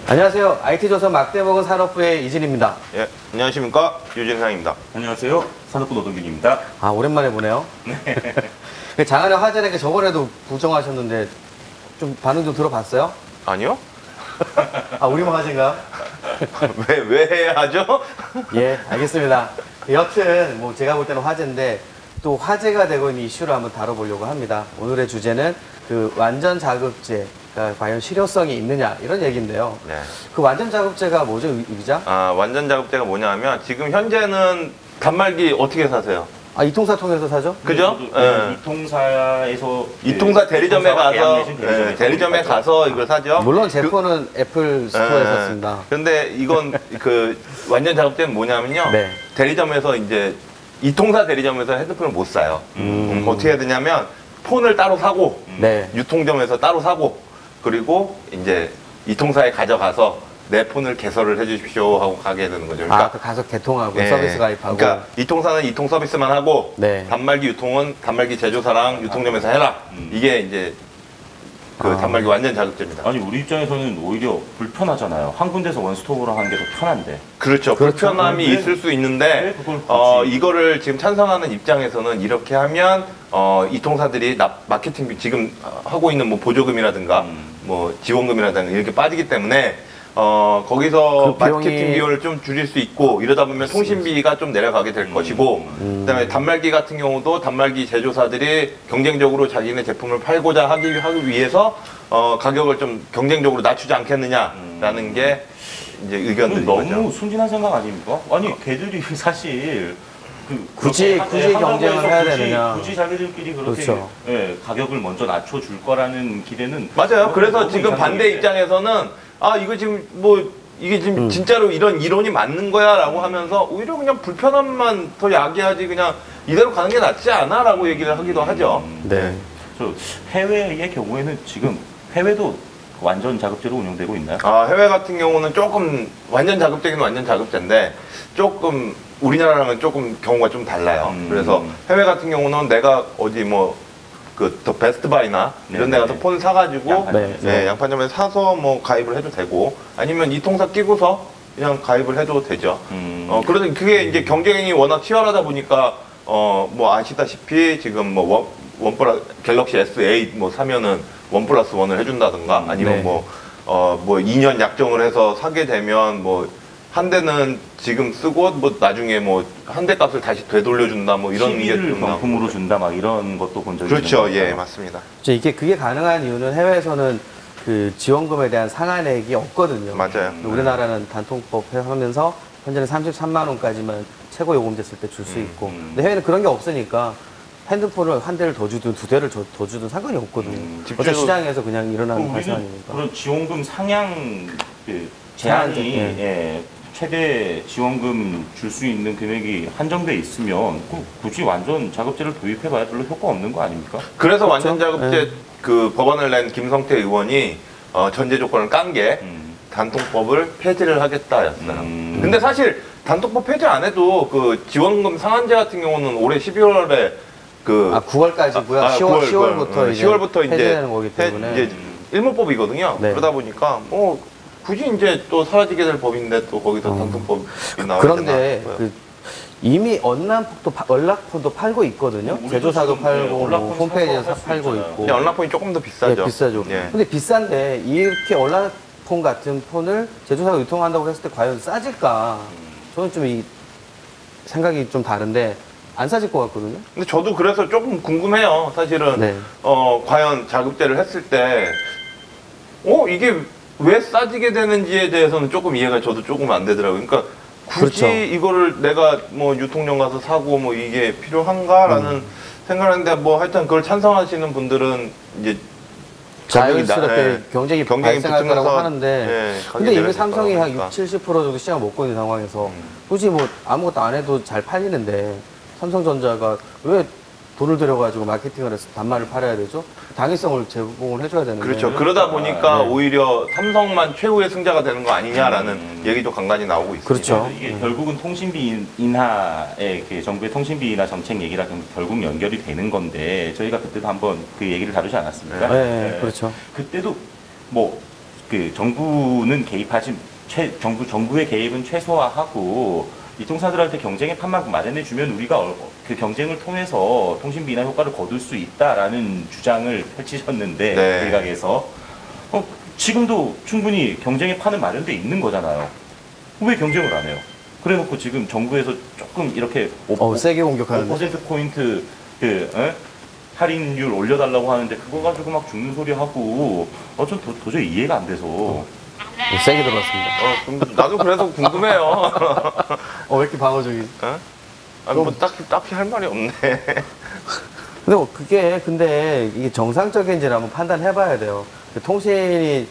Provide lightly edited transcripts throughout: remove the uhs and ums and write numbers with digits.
안녕하세요. IT조선 막대먹은 산업부의 이진입니다. 예, 안녕하십니까, 유진상입니다. 안녕하세요. 산업부 노동균입니다. 아, 오랜만에 보네요. 네. 장안의 화제는 저번에도 부정하셨는데 좀 반응 좀 들어봤어요? 아니요? 아, 우리만 화제인가요? 왜 해야 하죠? 예, 알겠습니다. 여튼 뭐 제가 볼 때는 화제인데 또 화제가 되고 있는 이슈를 한번 다뤄보려고 합니다. 오늘의 주제는 그 완전 자급제가 과연 실효성이 있느냐 이런 얘기인데요. 네. 그 완전 자급제가 뭐죠, 기자? 아, 완전 작업제가 뭐냐면 지금 현재는 단말기 어떻게 사세요? 아, 이통사 통해서 사죠? 그죠? 네, 이통사에서 이통사 대리점에 이통사가 가서 계약 내신 대리점에 가서 이걸 사죠. 물론 제 폰은 애플 스토어에 샀습니다. 근데 이건 그 완전 작업제는 뭐냐면요. 네. 대리점에서 이제 이통사 대리점에서 핸드폰을 못 사요. 어떻게 해야 되냐면 폰을 따로 사고 네. 유통점에서 따로 사고 그리고 이제 이통사에 가져가서 내 폰을 개설을 해주십시오 하고 가게 되는 거죠. 그러니까 그 가서 개통하고 예, 서비스 가입하고. 그러니까 이통사는 이통 서비스만 하고 네. 단말기 유통은 단말기 제조사랑 유통점에서 해라. 이게 이제 그 단말기 완전 자급제입니다. 아니 우리 입장에서는 오히려 불편하잖아요. 한 군데서 원스톱으로 하는 게 더 편한데. 그렇죠. 불편함이 네. 있을 수 있는데 네, 그걸 굳이. 이거를 지금 찬성하는 입장에서는 이렇게 하면 이통사들이 마케팅 지금 하고 있는 뭐 보조금이라든가 뭐 지원금이라든가 이렇게 빠지기 때문에 거기서 그 비용이- 마케팅 비용을 좀 줄일 수 있고 이러다 보면 통신비가 좀 내려가게 될 것이고 그다음에 단말기 같은 경우도 단말기 제조사들이 경쟁적으로 자기네 제품을 팔고자 하기 위해서 가격을 좀 경쟁적으로 낮추지 않겠느냐라는 게 이제 의견들인 너무 거죠. 순진한 생각 아닙니까? 아니 걔들이 사실 굳이 그렇게 경쟁을 한다고 해야 해서 되느냐. 굳이 자기들끼리 그렇게 그렇죠. 가격을 먼저 낮춰줄 거라는 기대는 맞아요. 그래서 너무 지금 반대 이상적인데. 입장에서는 이거 지금 뭐 이게 지금 진짜로 이런 이론이 맞는 거야라고 하면서 오히려 그냥 불편함만 더 야기하지 그냥 이대로 가는 게 낫지 않아라고 얘기를 하기도 하죠. 네. 저 해외의 경우에는 지금 해외도 완전 자급제로 운영되고 있나요? 해외 같은 경우는 조금 완전 자급제긴 완전 자급제인데 조금 우리나라랑은 조금 경우가 좀 달라요. 그래서 해외 같은 경우는 내가 어디 뭐 더 베스트바이나 이런 데 가서 네네. 폰 사가지고 양판점에서. 양판점에 사서 뭐 가입을 해도 되고 아니면 이통사 끼고서 그냥 가입을 해도 되죠. 그런데 그게 이제 경쟁이 워낙 치열하다 보니까 뭐 아시다시피 지금 뭐 갤럭시 S8 뭐 사면은 1+1을 해준다든가 아니면 네. 뭐 2년 약정을 해서 사게 되면 뭐 한 대는 지금 쓰고 뭐 나중에 뭐 한 대 값을 다시 되돌려준다 뭐 이런 게 TV를 좀 나오고. 경품으로 준다 막 이런 것도 본 적이 그렇죠. 있는 것 예, 같아요. 맞습니다. 그게 가능한 이유는 해외에서는 그 지원금에 대한 상한액이 없거든요. 맞아요. 우리나라는 단통법 하면서 현재는 33만 원까지만 최고 요금 됐을 때 줄 수 있고 근데 해외는 그런 게 없으니까 핸드폰을 한 대를 더 주든 두 대를 더 주든 상관이 없거든요. 어차피 시장에서 그냥 일어나는 발생 우리는 아닙니까? 그런 지원금 상향 제한, 제한이 최대 지원금 줄 수 있는 금액이 한정돼 있으면 굳이 완전 자급제를 도입해봐야 별로 효과 없는 거 아닙니까? 그래서 완전 자급제 네. 그 법안을 낸 김성태 의원이 전제 조건을 깐 게 단통법을 폐지를 하겠다였어요. 근데 사실 단통법 폐지 안 해도 그 지원금 상한제 같은 경우는 올해 12월에 9월까지고요. 10월부터 이제 10월부터 이제 폐지되는 거기 때문에. 이제 일몰법이거든요. 네. 그러다 보니까 뭐 굳이 이제 또 사라지게 될 법인데 또 거기서 단통법이 나오게 그런데 되나? 이미 얼락폰도 팔고 있거든요. 우리도 제조사도 지금, 팔고 뭐 얼락폰 홈페이지에서 사서 할수 팔고 있잖아요. 있고. 근데 언락폰이 조금 더 비싸죠. 예, 비싸죠. 예. 근데 비싼데 이렇게 얼락폰 같은 폰을 제조사가 유통한다고 했을 때 과연 싸질까? 저는 좀 이 생각이 좀 다른데 안 싸질 것 같거든요. 근데 저도 그래서 조금 궁금해요. 사실은 네. 과연 자급제를 했을 때 이게 왜 싸지게 되는지에 대해서는 조금 이해가 저도 조금 안 되더라고요. 그러니까 굳이 그렇죠. 이거를 내가 뭐 유통점 가서 사고 뭐 이게 필요한가라는 생각을 했는데 뭐 하여튼 그걸 찬성하시는 분들은 이제 자연스럽게 경쟁이 발생할 거라고 붙으면서, 하는데 예, 근데 이미 가격이 삼성이 한 내려질까 60, 70% 정도 시장 먹고 있는 상황에서 굳이 뭐 아무것도 안 해도 잘 팔리는데 삼성전자가 왜 돈을 들여가지고 마케팅을 해서 단말을 팔아야 되죠? 당위성을 제공을 해줘야 되는데 그렇죠. 그러다 보니까 네. 오히려 삼성만 최후의 승자가 되는 거 아니냐라는 얘기도 간간히 나오고 있습니다. 그렇죠. 이게 결국은 통신비 인하의 정부의 통신비 인하 정책 얘기랑 결국 연결이 되는 건데 저희가 그때도 한번 그 얘기를 다루지 않았습니까? 네, 그렇죠. 그때도 뭐 그 정부는 정부의 개입은 최소화하고 이통사들한테 경쟁의 판만 마련해주면 우리가 그 경쟁을 통해서 통신비 인하 효과를 거둘 수 있다라는 주장을 펼치셨는데 네. 일각에서 지금도 충분히 경쟁의 판은 마련돼 있는 거잖아요. 왜 경쟁을 안 해요? 그래놓고 지금 정부에서 조금 이렇게 세게 공격하는데. 5%포인트 할인율 올려달라고 하는데 그거 가지고 막 죽는 소리 하고 좀 도저히 이해가 안 돼서 세게 들어왔습니다. 그럼 나도 그래서 궁금해요. 왜 이렇게 방어적이지? 아니, 뭐 딱히 할 말이 없네. 근데 이게 정상적인지를 한번 판단해봐야 돼요. 통신이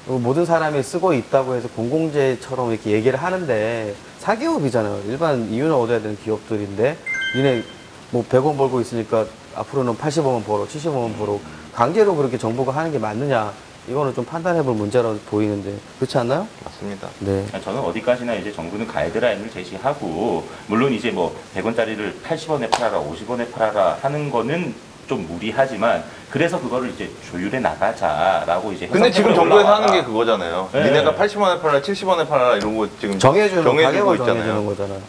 모든 사람이 쓰고 있다고 해서 공공재처럼 이렇게 얘기를 하는데 사기업이잖아요. 일반 이윤을 얻어야 되는 기업들인데 니네 뭐 100원 벌고 있으니까 앞으로는 80원만 벌어, 70원만 벌어. 강제로 그렇게 정부가 하는 게 맞느냐? 이거는 좀 판단해볼 문제라고 보이는데 그렇지 않나요? 맞습니다. 네. 저는 어디까지나 이제 정부는 가이드라인을 제시하고 물론 이제 뭐 100원짜리를 80원에 팔아라, 50원에 팔아라 하는 거는 좀 무리하지만 그래서 그거를 이제 조율해 나가자라고 이제. 근데 지금 정부에서 올라와라. 하는 게 그거잖아요. 네. 니네가 80원에 팔아라, 70원에 팔아라 이런 거 지금 정해주는 가격을 있잖아요. 정해주는 거잖아요.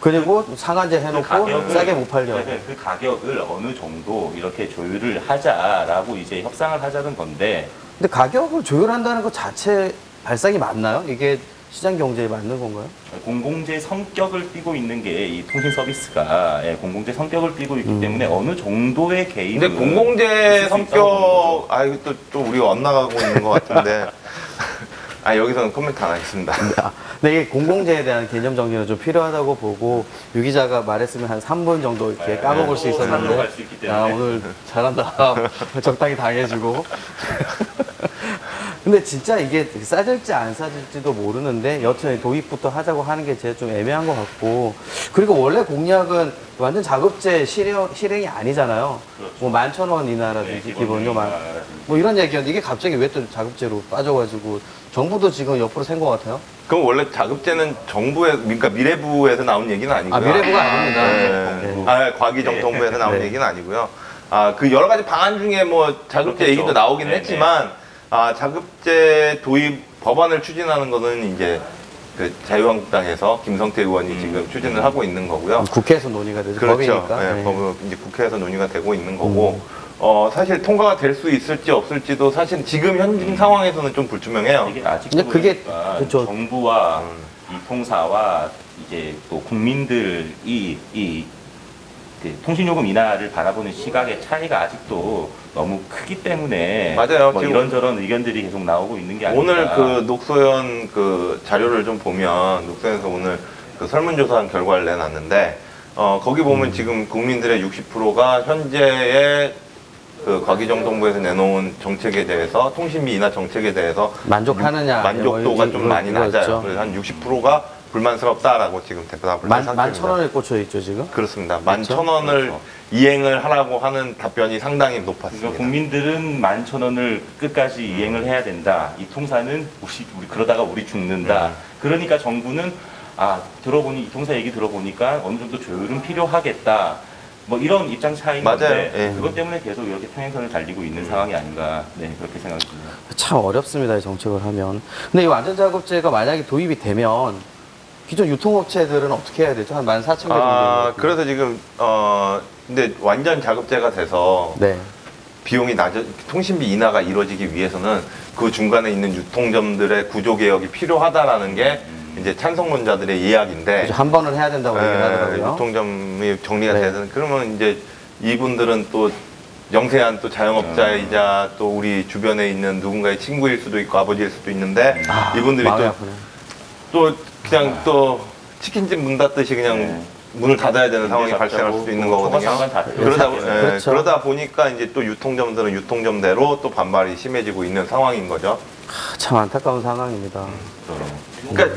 그리고 상한제 해놓고 싸게 못 팔려. 그 가격을 어느 정도 이렇게 조율을 하자라고 이제 협상을 하자는 건데. 근데 가격을 조율한다는 것 자체 발상이 맞나요? 이게 시장 경제에 맞는 건가요? 공공재 성격을 띠고 있는 게 이 통신 서비스가 공공재 성격을 띠고 있기 때문에 어느 정도의 개입은. 근데 공공재 성격, 이거 또 우리가 엇나가고 있는 것 같은데. 여기서는 코멘트 안 하겠습니다. 근데 이게 공공재에 대한 개념 정리는 좀 필요하다고 보고 유 기자가 말했으면 한 3분 정도 이렇게 까먹을 수 산으로 있었는데 갈수 있기 때문에. 오늘 잘한다. 적당히 당해주고. 근데 진짜 이게 싸질지 안 싸질지도 모르는데 여튼 도입부터 하자고 하는 게 제일 좀 애매한 것 같고 그리고 원래 공약은 완전 자급제 실행이 아니잖아요. 그렇죠. 뭐 11,000원 이나라든지 네, 기본료 뭐 이런 얘기였는데 이게 갑자기 왜 또 자급제로 빠져가지고 정부도 지금 옆으로 샌 것 같아요. 그럼 원래 자급제는 그러니까 미래부에서 나온 얘기는 아니고요. 미래부가 아닙니다. 네. 과기정통부에서 나온 네. 얘기는 아니고요. 그 여러 가지 방안 중에 뭐 자급제 그렇겠죠. 얘기도 나오긴 네, 했지만 자급제 도입 법안을 추진하는 거는 이제 그 자유한국당에서 김성태 의원이 지금 추진을 하고 있는 거고요. 국회에서 논의가 되죠. 그렇죠. 법이니까. 네, 네. 법은 이제 국회에서 논의가 되고 있는 거고. 사실 통과가 될 수 있을지 없을지도 사실 지금 현 상황에서는 좀 불투명해요. 이게 아직도 근데 그게 그러니까 그쵸. 정부와 이 통사와 이제 또 국민들이 그 통신요금 인하를 바라보는 시각의 차이가 아직도 너무 크기 때문에 맞아요. 뭐 지금 이런저런 의견들이 계속 나오고 있는 게 아닌가. 오늘 그 녹소연 그 자료를 좀 보면 녹소연에서 오늘 그 설문조사한 결과를 내놨는데 거기 보면 지금 국민들의 60%가 현재의 그 과기정통부에서 내놓은 정책에 대해서 통신비 인하 정책에 대해서 만족하느냐 만족도가 좀 많이 낮아요. 있죠. 그래서 한 60%가 불만스럽다라고 지금 대답을 한 상태입니다. 11,000원에 꽂혀 있죠 지금. 그렇습니다. 그렇죠? 11,000원을 그렇죠. 이행을 하라고 하는 답변이 상당히 높았습니다. 그러니까 국민들은 11,000원을 끝까지 이행을 해야 된다. 이 통사는 우리 그러다가 우리 죽는다. 그러니까 정부는 들어보니 이 통사 얘기 들어보니까 어느 정도 조율은 필요하겠다. 뭐 이런 입장 차이인 맞아요. 건데 예. 그것 때문에 계속 이렇게 평행선을 달리고 있는 상황이 아닌가. 네, 그렇게 생각합니다. 참 어렵습니다 이 정책을 하면. 근데 이 완전자급제가 만약에 도입이 되면 기존 유통업체들은 어떻게 해야 되죠? 한 14,000개 정도. 그래서 지금 근데 완전 자급제가 돼서 네. 비용이 통신비 인하가 이루어지기 위해서는 그 중간에 있는 유통점들의 구조 개혁이 필요하다라는 게 이제 찬성론자들의 이야기인데 그죠, 한 번은 해야 된다고 얘기를 하더라고요. 유통점이 정리가 네. 되는 그러면 이제 이분들은 또 영세한 또 자영업자이자 또 우리 주변에 있는 누군가의 친구일 수도 있고 아버지일 수도 있는데 이분들이 마음이 또 아프네. 또 그냥 또 치킨집 문 닫듯이 그냥 문을 닫아야 되는 상황이 발생할 수도 있는 거거든요. 그렇죠. 그러다 보니까 이제 또 유통점들은 유통점대로 또 반발이 심해지고 있는 상황인 거죠. 참 안타까운 상황입니다. 그러니까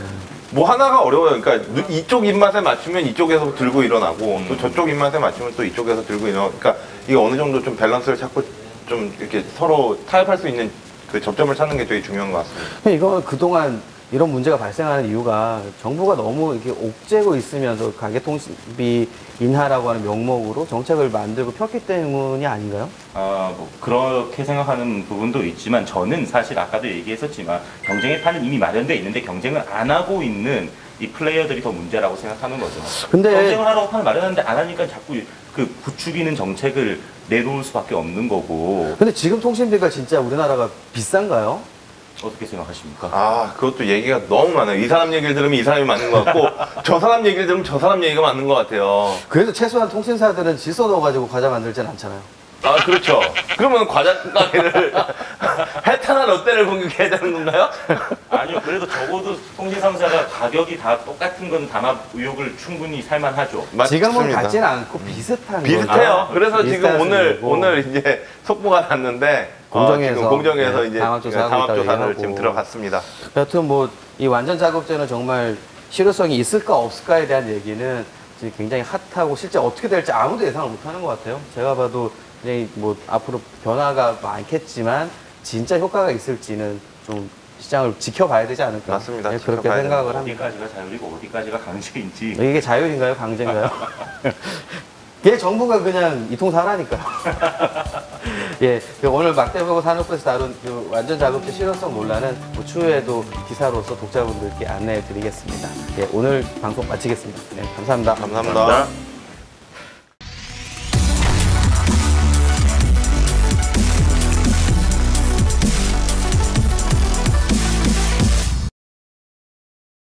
뭐 하나가 어려워요. 그러니까 이쪽 입맛에 맞추면 이쪽에서 들고 일어나고 또 저쪽 입맛에 맞추면 또 이쪽에서 들고 일어나고 그러니까 이게 어느 정도 좀 밸런스를 찾고 좀 이렇게 서로 타협할 수 있는 그 접점을 찾는 게 되게 중요한 것 같습니다. 이건 그동안 이런 문제가 발생하는 이유가 정부가 너무 이렇게 옥죄고 있으면서 가계통신비 인하라고 하는 명목으로 정책을 만들고 폈기 때문이 아닌가요? 뭐 그렇게 생각하는 부분도 있지만 저는 사실 아까도 얘기했었지만 경쟁의 판은 이미 마련돼 있는데 경쟁을 안 하고 있는 이 플레이어들이 더 문제라고 생각하는 거죠. 근데 경쟁을 하라고 판을 마련하는데 안 하니까 자꾸 그 부추기는 정책을 내놓을 수밖에 없는 거고. 근데 지금 통신비가 진짜 우리나라가 비싼가요? 어떻게 생각하십니까? 아, 그것도 얘기가 너무 많아요. 이 사람 얘기를 들으면 이 사람이 맞는 것 같고, 저 사람 얘기를 들으면 저 사람 얘기가 맞는 것 같아요. 그래도 최소한 통신사들은 질서 넣어가지고 과자 만들진 않잖아요. 아, 그렇죠. 그러면 과자 가게를, 해타나 롯데를 공격해야 되는 건가요? 아니요, 그래도 적어도 통신사가 가격이 다 똑같은 건 단합 의혹을 충분히 살만하죠. 지금은 맞습니다. 같지는 않고 비슷한 비슷해요. 거죠. 그래서 비슷할 지금 수도 있고. 오늘 이제 속보가 났는데, 공정위에서, 지금 공정위에서 네, 이제 다합조사하고 다합조사를 있다고 지금 얘기하고. 들어갔습니다. 여튼 뭐 이 완전 작업제는 정말 실효성이 있을까 없을까에 대한 얘기는 지금 굉장히 핫하고 실제 어떻게 될지 아무도 예상을 못하는 것 같아요. 제가 봐도 굉장히 뭐 앞으로 변화가 많겠지만 진짜 효과가 있을지는 좀 시장을 지켜봐야 되지 않을까. 맞습니다. 네, 그렇게 지켜봐야 생각을 합니다. 어디까지가 자율이고 어디까지가 강제인지. 이게 자율인가요? 강제인가요? 얘 정부가 그냥 이통사라니까요. 예, 오늘 막대보고 산업부에서 다룬 그 완전 작업제 실효성 논란은 뭐 추후에도 기사로서 독자분들께 안내해 드리겠습니다. 예, 오늘 방송 마치겠습니다. 네, 감사합니다. 감사합니다.